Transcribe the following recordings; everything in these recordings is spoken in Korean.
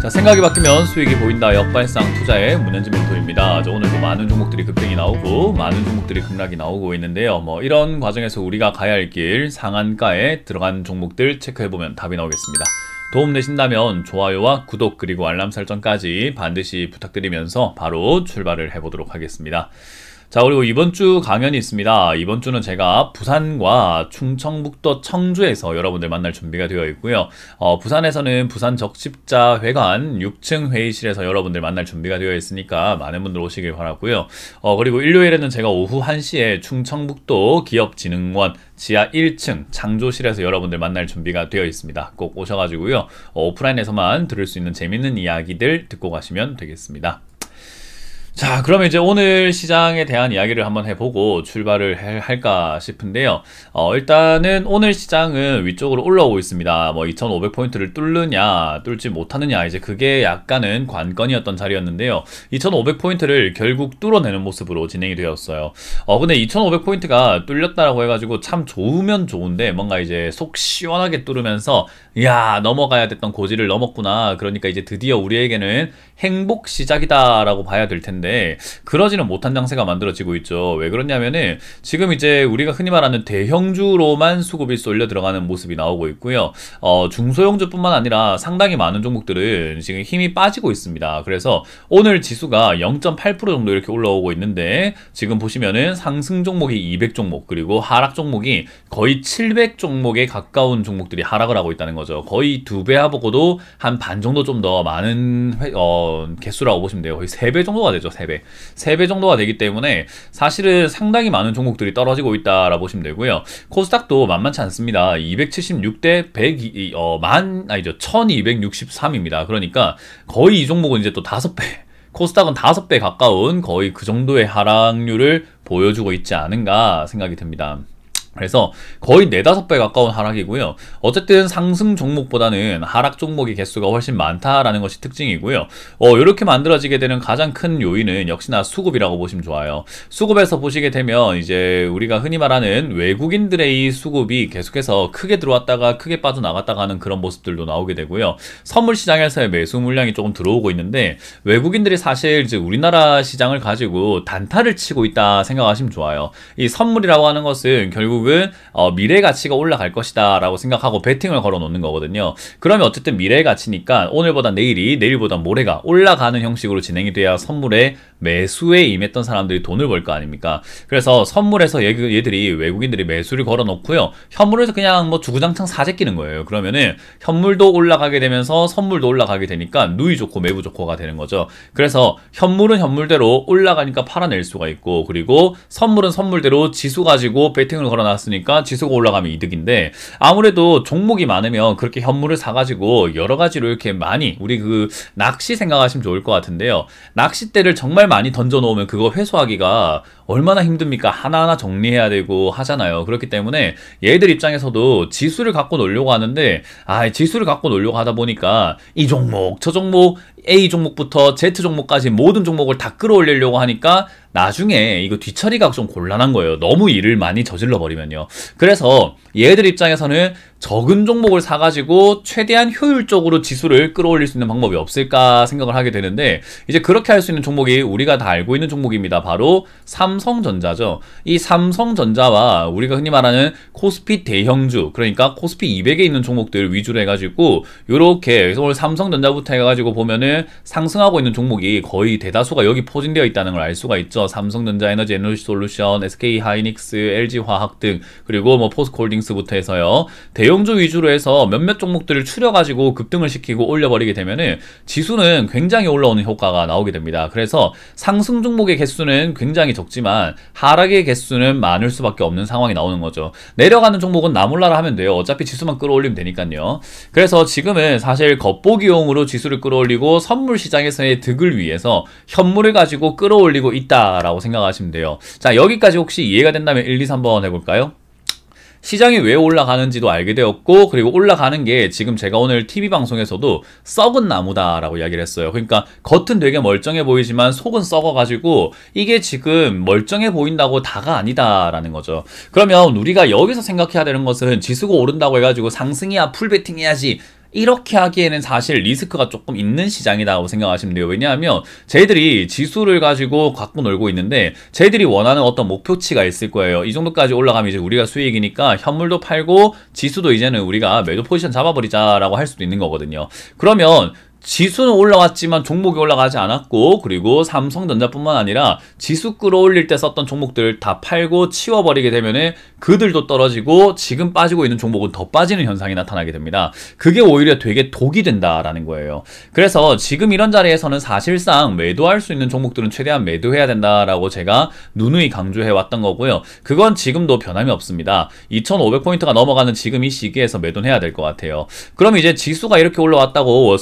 자, 생각이 바뀌면 수익이 보인다. 역발상 투자의 문현진 멘토입니다. 오늘도 많은 종목들이 급등이 나오고 많은 종목들이 급락이 나오고 있는데요. 이런 과정에서 우리가 가야 할 길 상한가에 들어간 종목들 체크해보면 답이 나오겠습니다. 도움 되신다면 좋아요와 구독 그리고 알람 설정까지 반드시 부탁드리면서 바로 출발을 해보도록 하겠습니다. 자, 그리고 이번 주 강연이 있습니다. 이번 주는 제가 부산과 충청북도 청주에서 여러분들 만날 준비가 되어 있고요. 부산에서는 부산 적십자회관 6층 회의실에서 여러분들 만날 준비가 되어 있으니까 많은 분들 오시길 바라고요. 그리고 일요일에는 제가 오후 1시에 충청북도 기업진흥원 지하 1층 창조실에서 여러분들 만날 준비가 되어 있습니다. 꼭 오셔가지고요. 오프라인에서만 들을 수 있는 재밌는 이야기들 듣고 가시면 되겠습니다. 자, 그러면 이제 오늘 시장에 대한 이야기를 한번 해보고 출발을 할까 싶은데요. 일단은 오늘 시장은 위쪽으로 올라오고 있습니다. 2500포인트를 뚫느냐, 뚫지 못하느냐, 이제 그게 약간은 관건이었던 자리였는데요. 2500포인트를 결국 뚫어내는 모습으로 진행이 되었어요. 근데 2500포인트가 뚫렸다라고 해가지고 참 좋으면 좋은데, 뭔가 이제 속 시원하게 뚫으면서, 야, 넘어가야 됐던 고지를 넘었구나. 그러니까 이제 드디어 우리에게는 행복 시작이다라고 봐야 될 텐데, 그러지는 못한 장세가 만들어지고 있죠. 왜 그러냐면은 지금 이제 우리가 흔히 말하는 대형주로만 수급이 쏠려 들어가는 모습이 나오고 있고요. 중소형주뿐만 아니라 상당히 많은 종목들은 지금 힘이 빠지고 있습니다. 그래서 오늘 지수가 0.8% 정도 이렇게 올라오고 있는데, 지금 보시면은 상승 종목이 200종목, 그리고 하락 종목이 거의 700종목에 가까운 종목들이 하락을 하고 있다는 거죠. 거의 2배 하보고도 한 반 정도 좀 더 많은 개수라고 보시면 돼요. 거의 3배 정도가 되죠. 3배 정도가 되기 때문에 사실은 상당히 많은 종목들이 떨어지고 있다라고 보시면 되고요. 코스닥도 만만치 않습니다. 276대 1263입니다. 그러니까 거의 이 종목은 이제 또 5배, 코스닥은 5배 가까운 거의 그 정도의 하락률을 보여주고 있지 않은가 생각이 듭니다. 그래서 거의 4-5배 가까운 하락이고요. 어쨌든 상승 종목보다는 하락 종목의 개수가 훨씬 많다라는 것이 특징이고요. 이렇게 만들어지게 되는 가장 큰 요인은 역시나 수급이라고 보시면 좋아요. 수급에서 보시게 되면 이제 우리가 흔히 말하는 외국인들의 이 수급이 계속해서 크게 들어왔다가 크게 빠져나갔다가 하는 그런 모습들도 나오게 되고요. 선물 시장에서의 매수 물량이 조금 들어오고 있는데, 외국인들이 사실 이제 우리나라 시장을 가지고 단타를 치고 있다 생각하시면 좋아요. 이 선물이라고 하는 것은 결국 미래 가치가 올라갈 것이다 라고 생각하고 베팅을 걸어 놓는 거거든요. 그러면 어쨌든 미래 가치니까 오늘보다 내일이, 내일보다 모레가 올라가는 형식으로 진행이 돼야 선물에 매수에 임했던 사람들이 돈을 벌 거 아닙니까? 그래서 선물에서 얘들이 외국인들이 매수를 걸어 놓고요, 현물에서 그냥 주구장창 사재 끼는 거예요. 그러면은 현물도 올라가게 되면서 선물도 올라가게 되니까 누이 좋고 매부 좋고가 되는 거죠. 그래서 현물은 현물대로 올라가니까 팔아낼 수가 있고, 그리고 선물은 선물대로 지수 가지고 베팅을 걸어 놨으니까 지수가 올라가면 이득인데, 아무래도 종목이 많으면 그렇게 현물을 사가지고 여러 가지로 이렇게 많이, 우리 그 낚시 생각하시면 좋을 것 같은데요. 낚싯대를 정말 많이 던져 놓으면 그거 회수하기가 얼마나 힘듭니까? 하나하나 정리해야 되고 하잖아요. 그렇기 때문에 얘들 입장에서도 지수를 갖고 놀려고 하는데, 지수를 갖고 놀려고 하다 보니까 이 종목, 저 종목, A 종목부터 Z 종목까지 모든 종목을 다 끌어올리려고 하니까 나중에 이거 뒤처리가 좀 곤란한 거예요. 너무 일을 많이 저질러 버리면요. 그래서 얘들 입장에서는 적은 종목을 사가지고 최대한 효율적으로 지수를 끌어올릴 수 있는 방법이 없을까 생각을 하게 되는데, 이제 그렇게 할 수 있는 종목이 우리가 다 알고 있는 종목입니다. 바로 삼성전자죠. 이 삼성전자와 우리가 흔히 말하는 코스피 대형주, 그러니까 코스피 200에 있는 종목들 위주로 해가지고 이렇게 오늘 삼성전자부터 해가지고 보면은 상승하고 있는 종목이 거의 대다수가 여기 포진되어 있다는 걸 알 수가 있죠. 삼성전자, 에너지솔루션, SK하이닉스, LG화학 등, 그리고 포스코홀딩스부터 해서요. 대형주 위주로 해서 몇몇 종목들을 추려가지고 급등을 시키고 올려버리게 되면은 지수는 굉장히 올라오는 효과가 나오게 됩니다. 그래서 상승 종목의 개수는 굉장히 적지만 하락의 개수는 많을 수밖에 없는 상황이 나오는 거죠. 내려가는 종목은 나몰라라 하면 돼요. 어차피 지수만 끌어올리면 되니까요. 그래서 지금은 사실 겉보기용으로 지수를 끌어올리고 선물 시장에서의 득을 위해서 현물을 가지고 끌어올리고 있다라고 생각하시면 돼요. 자, 여기까지 혹시 이해가 된다면 1, 2, 3번 해볼까요? 시장이 왜 올라가는지도 알게 되었고, 그리고 올라가는 게 지금 제가 오늘 TV방송에서도 썩은 나무다라고 이야기를 했어요. 그러니까 겉은 되게 멀쩡해 보이지만 속은 썩어가지고 이게 지금 멀쩡해 보인다고 다가 아니다라는 거죠. 그러면 우리가 여기서 생각해야 되는 것은 지수가 오른다고 해가지고 상승이야 풀베팅 해야지, 이렇게 하기에는 사실 리스크가 조금 있는 시장이라고 생각하시면 돼요. 왜냐하면 쟤들이 지수를 가지고 갖고 놀고 있는데 쟤들이 원하는 어떤 목표치가 있을 거예요. 이 정도까지 올라가면 이제 우리가 수익이니까 현물도 팔고 지수도 이제는 우리가 매도 포지션 잡아버리자라고 할 수도 있는 거거든요. 그러면 지수는 올라왔지만 종목이 올라가지 않았고, 그리고 삼성전자뿐만 아니라 지수 끌어올릴 때 썼던 종목들 다 팔고 치워버리게 되면은 그들도 떨어지고 지금 빠지고 있는 종목은 더 빠지는 현상이 나타나게 됩니다. 그게 오히려 되게 독이 된다라는 거예요. 그래서 지금 이런 자리에서는 사실상 매도할 수 있는 종목들은 최대한 매도해야 된다라고 제가 누누이 강조해 왔던 거고요. 그건 지금도 변함이 없습니다. 2500포인트가 넘어가는 지금 이 시기에서 매도는 해야 될 것 같아요. 그럼 이제 지수가 이렇게 올라왔다고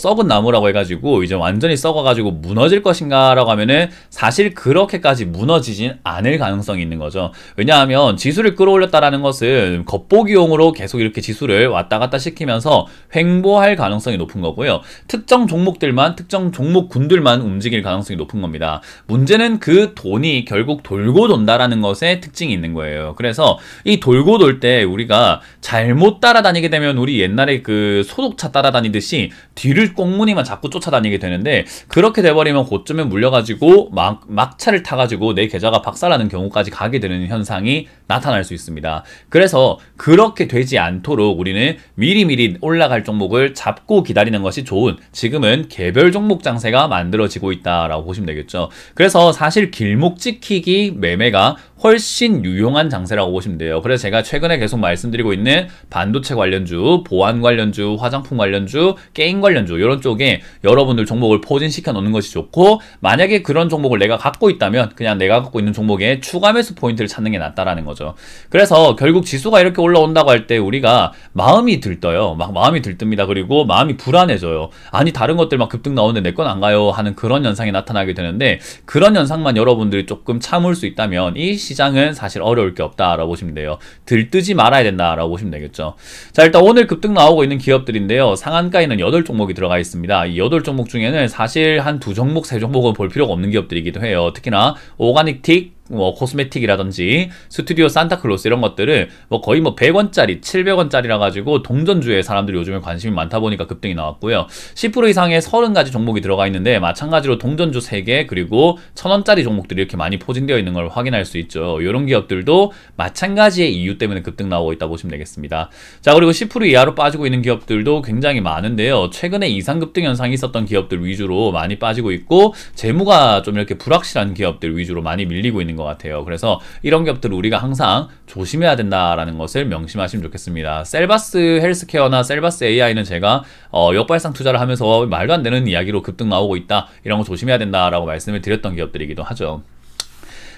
썩은 나무라고 해가지고 이제 완전히 썩어가지고 무너질 것인가 라고 하면은 사실 그렇게까지 무너지진 않을 가능성이 있는 거죠. 왜냐하면 지수를 끌어올렸다라는 것은 겉보기용으로 계속 이렇게 지수를 왔다 갔다 시키면서 횡보할 가능성이 높은 거고요. 특정 종목들만, 특정 종목군들만 움직일 가능성이 높은 겁니다. 문제는 그 돈이 결국 돌고 돈다라는 것에 특징이 있는 거예요. 그래서 이 돌고 돌 때 우리가 잘못 따라다니게 되면 우리 옛날에 그 소독차 따라다니듯이 뒤를 꽁무니만 자꾸 쫓아다니게 되는데, 그렇게 돼버리면 고점에 물려가지고 막차를 타가지고 내 계좌가 박살나는 경우까지 가게 되는 현상이 나타날 수 있습니다. 그래서 그렇게 되지 않도록 우리는 미리미리 올라갈 종목을 잡고 기다리는 것이 좋은, 지금은 개별 종목 장세가 만들어지고 있다라고 보시면 되겠죠. 그래서 사실 길목 지키기 매매가 훨씬 유용한 장세라고 보시면 돼요. 그래서 제가 최근에 계속 말씀드리고 있는 반도체 관련주, 보안 관련주, 화장품 관련주, 게임 관련주 이런 쪽에 여러분들 종목을 포진시켜 놓는 것이 좋고, 만약에 그런 종목을 내가 갖고 있다면 그냥 내가 갖고 있는 종목에 추가 매수 포인트를 찾는 게 낫다라는 거죠. 그래서 결국 지수가 이렇게 올라온다고 할 때 우리가 마음이 들떠요. 막 마음이 들뜹니다. 그리고 마음이 불안해져요. 아니 다른 것들 막 급등 나오는데 내 건 안 가요 하는 그런 현상이 나타나게 되는데, 그런 현상만 여러분들이 조금 참을 수 있다면 이 시장은 사실 어려울 게 없다라고 보시면 돼요. 들뜨지 말아야 된다라고 보시면 되겠죠. 자, 일단 오늘 급등 나오고 있는 기업들인데요. 상한가에는 8종목이 들어가 있습니다. 이 8종목 중에는 사실 한 2종목, 3종목은 볼 필요가 없는 기업들이기도 해요. 특히나 오가닉틱, 코스메틱이라든지 스튜디오 산타클로스 이런 것들은 거의 100원짜리, 700원짜리라 가지고 동전주에 사람들이 요즘에 관심이 많다 보니까 급등이 나왔고요. 10% 이상의 30가지 종목이 들어가 있는데 마찬가지로 동전주 3개, 그리고 1000원짜리 종목들이 이렇게 많이 포진되어 있는 걸 확인할 수 있죠. 이런 기업들도 마찬가지의 이유 때문에 급등 나오고 있다 보시면 되겠습니다. 자, 그리고 10% 이하로 빠지고 있는 기업들도 굉장히 많은데요. 최근에 이상급등 현상이 있었던 기업들 위주로 많이 빠지고 있고, 재무가 좀 이렇게 불확실한 기업들 위주로 많이 밀리고 있는 것 같아요. 그래서 이런 기업들을 우리가 항상 조심해야 된다라는 것을 명심하시면 좋겠습니다. 셀바스 헬스케어나 셀바스 AI는 제가 역발상 투자를 하면서 말도 안 되는 이야기로 급등 나오고 있다, 이런 거 조심해야 된다라고 말씀을 드렸던 기업들이기도 하죠.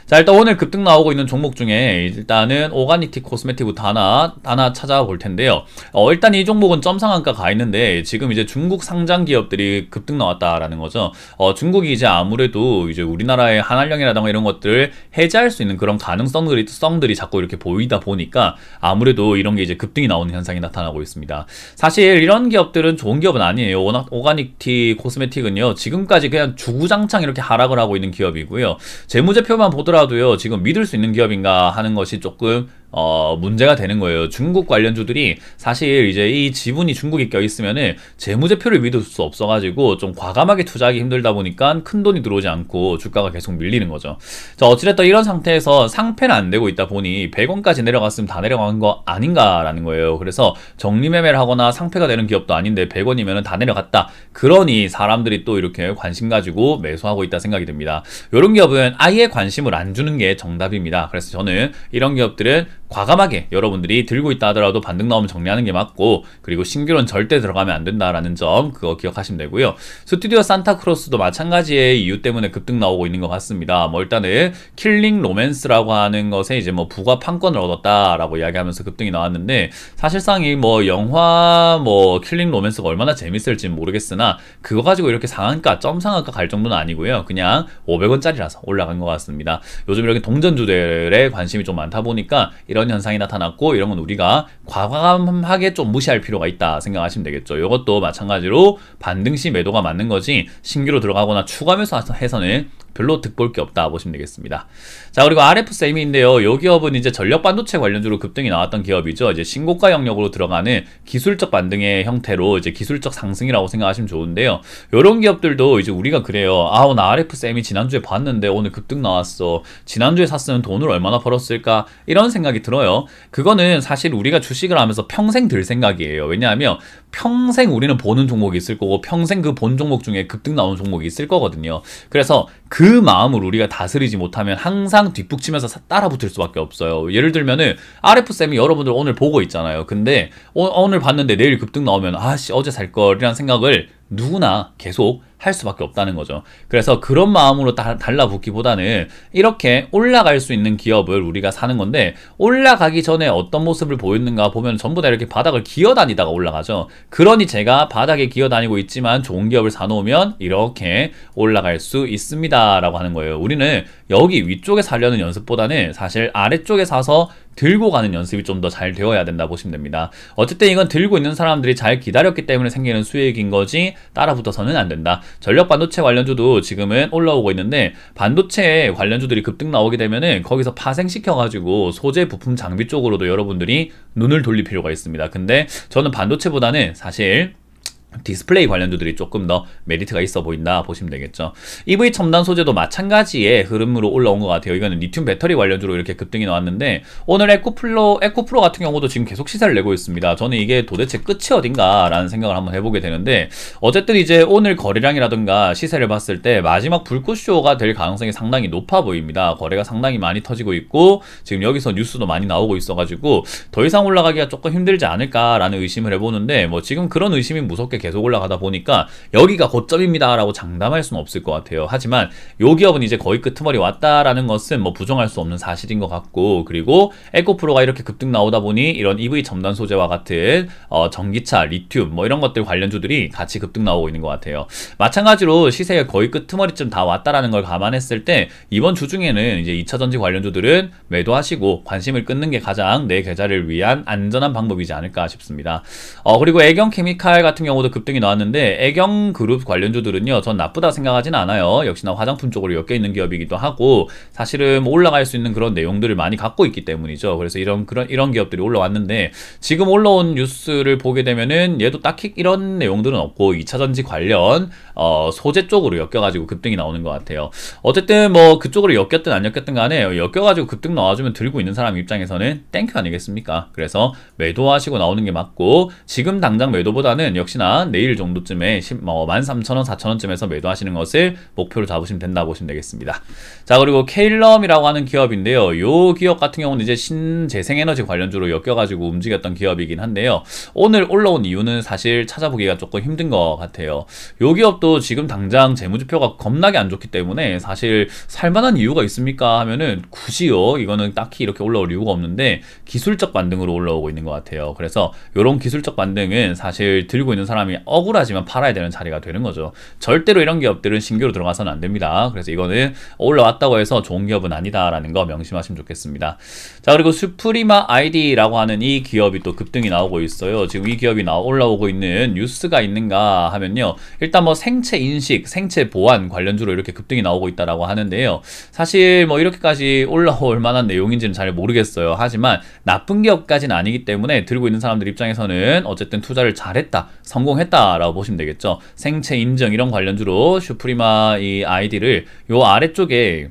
자, 일단 오늘 급등 나오고 있는 종목 중에 일단은 오가닉틱 코스메틱부터 하나 찾아볼 텐데요. 일단 이 종목은 점상한가 가 있는데 지금 이제 중국 상장 기업들이 급등 나왔다라는 거죠. 중국이 이제 아무래도 이제 우리나라의 한알령이라던가 이런 것들을 해제할 수 있는 그런 가능성들이 자꾸 이렇게 보이다 보니까 아무래도 이런 게 이제 급등이 나오는 현상이 나타나고 있습니다. 사실 이런 기업들은 좋은 기업은 아니에요. 오가닉틱 코스메틱은요, 지금까지 그냥 주구장창 이렇게 하락을 하고 있는 기업이고요. 재무제표만 보더라도요, 지금 믿을 수 있는 기업인가 하는 것이 조금 문제가 되는 거예요. 중국 관련주들이 사실 이제 이 지분이 중국에 껴있으면은 재무제표를 믿을 수 없어가지고 좀 과감하게 투자하기 힘들다 보니까 큰 돈이 들어오지 않고 주가가 계속 밀리는 거죠. 자, 어찌됐든 이런 상태에서 상패는 안 되고 있다 보니 100원까지 내려갔으면 다 내려간 거 아닌가라는 거예요. 그래서 정리매매를 하거나 상패가 되는 기업도 아닌데 100원이면 다 내려갔다. 그러니 사람들이 또 이렇게 관심 가지고 매수하고 있다 생각이 듭니다. 이런 기업은 아예 관심을 안 주는 게 정답입니다. 그래서 저는 이런 기업들은 과감하게 여러분들이 들고 있다 하더라도 반등 나오면 정리하는 게 맞고, 그리고 신규로는 절대 들어가면 안 된다라는 점 그거 기억하시면 되고요. 스튜디오 산타크로스도 마찬가지의 이유 때문에 급등 나오고 있는 것 같습니다. 일단은 킬링 로맨스라고 하는 것에 이제 부가 판권을 얻었다라고 이야기하면서 급등이 나왔는데, 사실상 이 영화 킬링 로맨스가 얼마나 재밌을지는 모르겠으나 그거 가지고 이렇게 상한가, 점상한가 갈 정도는 아니고요. 그냥 500원짜리라서 올라간 것 같습니다. 요즘 이렇게 동전주들에 관심이 좀 많다 보니까 이런 현상이 나타났고, 이런 건 우리가 과감하게 좀 무시할 필요가 있다 생각하시면 되겠죠. 이것도 마찬가지로 반등시 매도가 맞는 거지, 신규로 들어가거나 추가 매수해서는 별로 득볼 게 없다 보시면 되겠습니다. 자, 그리고 RF세미인데요. 이 기업은 이제 전력 반도체 관련주로 급등이 나왔던 기업이죠. 이제 신고가 영역으로 들어가는 기술적 반등의 형태로 이제 기술적 상승이라고 생각하시면 좋은데요. 이런 기업들도 이제 우리가 그래요. 아, 오늘 RF세미 지난주에 봤는데 오늘 급등 나왔어. 지난주에 샀으면 돈을 얼마나 벌었을까? 이런 생각이 들어요. 그거는 사실 우리가 주식을 하면서 평생 들 생각이에요. 왜냐하면 평생 우리는 보는 종목이 있을 거고 평생 그 본 종목 중에 급등 나오는 종목이 있을 거거든요. 그래서 그 마음을 우리가 다스리지 못하면 항상 뒷북치면서 따라 붙을 수밖에 없어요. 예를 들면은 RF쌤이 여러분들 오늘 보고 있잖아요. 근데 오늘 봤는데 내일 급등 나오면 아씨 어제 살 걸이라는 생각을 누구나 계속 할 수밖에 없다는 거죠. 그래서 그런 마음으로 달라붙기보다는 이렇게 올라갈 수 있는 기업을 우리가 사는 건데, 올라가기 전에 어떤 모습을 보였는가 보면 전부 다 이렇게 바닥을 기어다니다가 올라가죠. 그러니 제가 바닥에 기어다니고 있지만 좋은 기업을 사놓으면 이렇게 올라갈 수 있습니다 라고 하는 거예요. 우리는 여기 위쪽에 사려는 연습보다는 사실 아래쪽에 사서 들고 가는 연습이 좀 더 잘 되어야 된다 보시면 됩니다. 어쨌든 이건 들고 있는 사람들이 잘 기다렸기 때문에 생기는 수익인 거지 따라붙어서는 안 된다. 전력 반도체 관련주도 지금은 올라오고 있는데, 반도체 관련주들이 급등 나오게 되면은 거기서 파생시켜가지고 소재 부품 장비 쪽으로도 여러분들이 눈을 돌릴 필요가 있습니다. 근데 저는 반도체보다는 사실 디스플레이 관련주들이 조금 더 메리트가 있어 보인다 보시면 되겠죠. EV 첨단 소재도 마찬가지의 흐름으로 올라온 것 같아요. 이거는 리튬 배터리 관련주로 이렇게 급등이 나왔는데, 오늘 에코프로 같은 경우도 지금 계속 시세를 내고 있습니다. 저는 이게 도대체 끝이 어딘가 라는 생각을 한번 해보게 되는데, 어쨌든 이제 오늘 거래량이라든가 시세를 봤을 때 마지막 불꽃쇼가 될 가능성이 상당히 높아 보입니다. 거래가 상당히 많이 터지고 있고 지금 여기서 뉴스도 많이 나오고 있어가지고 더 이상 올라가기가 조금 힘들지 않을까라는 의심을 해보는데, 뭐 지금 그런 의심이 무섭게 계속 올라가다 보니까 여기가 고점입니다 라고 장담할 수는 없을 것 같아요. 하지만 요 기업은 이제 거의 끄트머리 왔다라는 것은 뭐 부정할 수 없는 사실인 것 같고, 그리고 에코프로가 이렇게 급등 나오다 보니 이런 EV 첨단 소재와 같은 전기차, 리튬 뭐 이런 것들 관련주들이 같이 급등 나오고 있는 것 같아요. 마찬가지로 시세가 거의 끄트머리쯤 다 왔다라는 걸 감안했을 때 이번 주 중에는 이제 2차전지 관련주들은 매도하시고 관심을 끊는 게 가장 내 계좌를 위한 안전한 방법이지 않을까 싶습니다. 그리고 애경 케미칼 같은 경우도 급등이 나왔는데, 애경 그룹 관련주들은요 전 나쁘다 생각하진 않아요. 역시나 화장품 쪽으로 엮여 있는 기업이기도 하고 사실은 뭐 올라갈 수 있는 그런 내용들을 많이 갖고 있기 때문이죠. 그래서 이런 기업들이 올라왔는데, 지금 올라온 뉴스를 보게 되면은 얘도 딱히 이런 내용들은 없고 2차전지 관련 소재 쪽으로 엮여가지고 급등이 나오는 것 같아요. 어쨌든 뭐 그쪽으로 엮였든 안 엮였든 간에 엮여가지고 급등 나와주면 들고 있는 사람 입장에서는 땡큐 아니겠습니까? 그래서 매도하시고 나오는 게 맞고, 지금 당장 매도보다는 역시나 내일 정도쯤에 13,000원, 4,000원쯤에서 매도하시는 것을 목표로 잡으시면 된다 보시면 되겠습니다. 자, 그리고 케일럼이라고 하는 기업인데요. 요 기업 같은 경우는 이제 신재생에너지 관련주로 엮여가지고 움직였던 기업이긴 한데요. 오늘 올라온 이유는 사실 찾아보기가 조금 힘든 것 같아요. 요 기업도 지금 당장 재무지표가 겁나게 안 좋기 때문에 사실 살만한 이유가 있습니까 하면은 굳이요 이거는 딱히 이렇게 올라올 이유가 없는데 기술적 반등으로 올라오고 있는 것 같아요. 그래서 요런 기술적 반등은 사실 들고 있는 사람이 억울하지만 팔아야 되는 자리가 되는 거죠. 절대로 이런 기업들은 신규로 들어가서는 안 됩니다. 그래서 이거는 올라왔다고 해서 좋은 기업은 아니다라는 거 명심하시면 좋겠습니다. 자, 그리고 슈프리마 아이디라고 하는 이 기업이 또 급등이 나오고 있어요. 지금 이 기업이 올라오고 있는 뉴스가 있는가 하면요, 일단 뭐 생체 인식, 생체 보안 관련주로 이렇게 급등이 나오고 있다라고 하는데요. 사실 뭐 이렇게까지 올라올 만한 내용인지는 잘 모르겠어요. 하지만 나쁜 기업까지는 아니기 때문에 들고 있는 사람들 입장에서는 어쨌든 투자를 잘했다, 성공했다라고 보시면 되겠죠. 생체 인증 이런 관련주로 슈프리마 이 아이디를 요 아래쪽에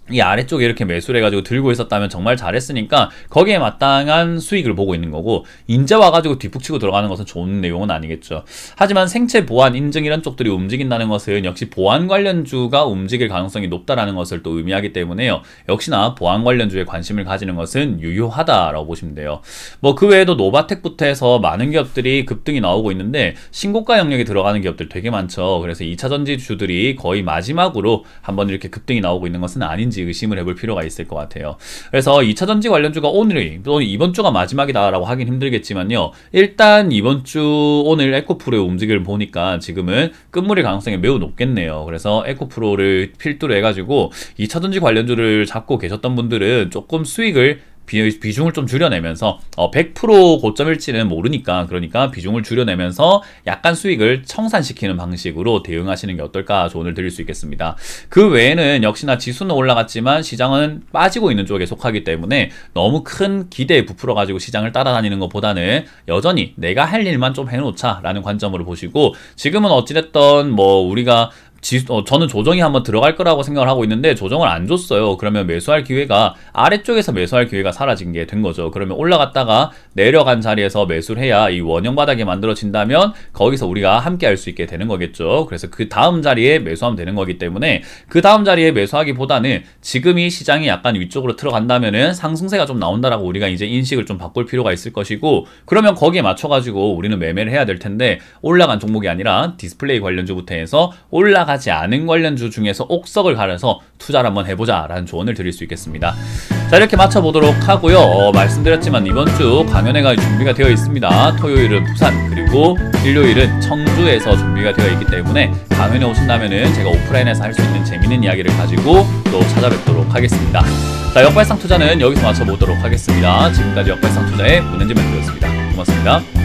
이렇게 매수를 해가지고 들고 있었다면 정말 잘했으니까 거기에 마땅한 수익을 보고 있는 거고, 이제 와가지고 뒷북치고 들어가는 것은 좋은 내용은 아니겠죠. 하지만 생체 보안 인증 이런 쪽들이 움직인다는 것은 역시 보안 관련주가 움직일 가능성이 높다라는 것을 또 의미하기 때문에요. 역시나 보안 관련주에 관심을 가지는 것은 유효하다라고 보시면 돼요. 뭐 그 외에도 노바텍부터 해서 많은 기업들이 급등이 나오고 있는데 신고가 영역에 들어가는 기업들 되게 많죠. 그래서 2차전지 주들이 거의 마지막으로 한번 이렇게 급등이 나오고 있는 것은 아닌지 의심을 해볼 필요가 있을 것 같아요. 그래서 2차전지 관련주가 오늘이 또 이번 주가 마지막이다라고 하긴 힘들겠지만요, 일단 이번 주 오늘 에코프로의 움직임을 보니까 지금은 끝물일 가능성이 매우 높겠네요. 그래서 에코프로를 필두로 해가지고 2차전지 관련주를 잡고 계셨던 분들은 조금 수익을 비중을 좀 줄여내면서 100% 고점일지는 모르니까 그러니까 비중을 줄여내면서 약간 수익을 청산시키는 방식으로 대응하시는 게 어떨까 조언을 드릴 수 있겠습니다. 그 외에는 역시나 지수는 올라갔지만 시장은 빠지고 있는 쪽에 속하기 때문에 너무 큰 기대에 부풀어 가지고 시장을 따라다니는 것보다는 여전히 내가 할 일만 좀 해놓자 라는 관점으로 보시고, 지금은 어찌됐던 뭐 우리가 저는 조정이 한번 들어갈 거라고 생각을 하고 있는데 조정을 안 줬어요. 그러면 매수할 기회가, 아래쪽에서 매수할 기회가 사라진 게 된 거죠. 그러면 올라갔다가 내려간 자리에서 매수를 해야 이 원형 바닥이 만들어진다면 거기서 우리가 함께 할 수 있게 되는 거겠죠. 그래서 그 다음 자리에 매수하면 되는 거기 때문에 그 다음 자리에 매수하기보다는 지금 이 시장이 약간 위쪽으로 들어간다면은 상승세가 좀 나온다라고 우리가 이제 인식을 좀 바꿀 필요가 있을 것이고, 그러면 거기에 맞춰가지고 우리는 매매를 해야 될 텐데, 올라간 종목이 아니라 디스플레이 관련주부터 해서 올라가지 않은 관련주 중에서 옥석을 가려서 투자를 한번 해보자 라는 조언을 드릴 수 있겠습니다. 자, 이렇게 맞춰보도록 하고요. 말씀드렸지만 이번 주 강연회가 준비가 되어 있습니다. 토요일은 부산, 그리고 일요일은 청주에서 준비가 되어 있기 때문에 강연회 오신다면은 제가 오프라인에서 할 수 있는 재밌는 이야기를 가지고 또 찾아뵙도록 하겠습니다. 자, 역발상 투자는 여기서 마쳐보도록 하겠습니다. 지금까지 역발상 투자의 문현지 멘토였습니다. 고맙습니다.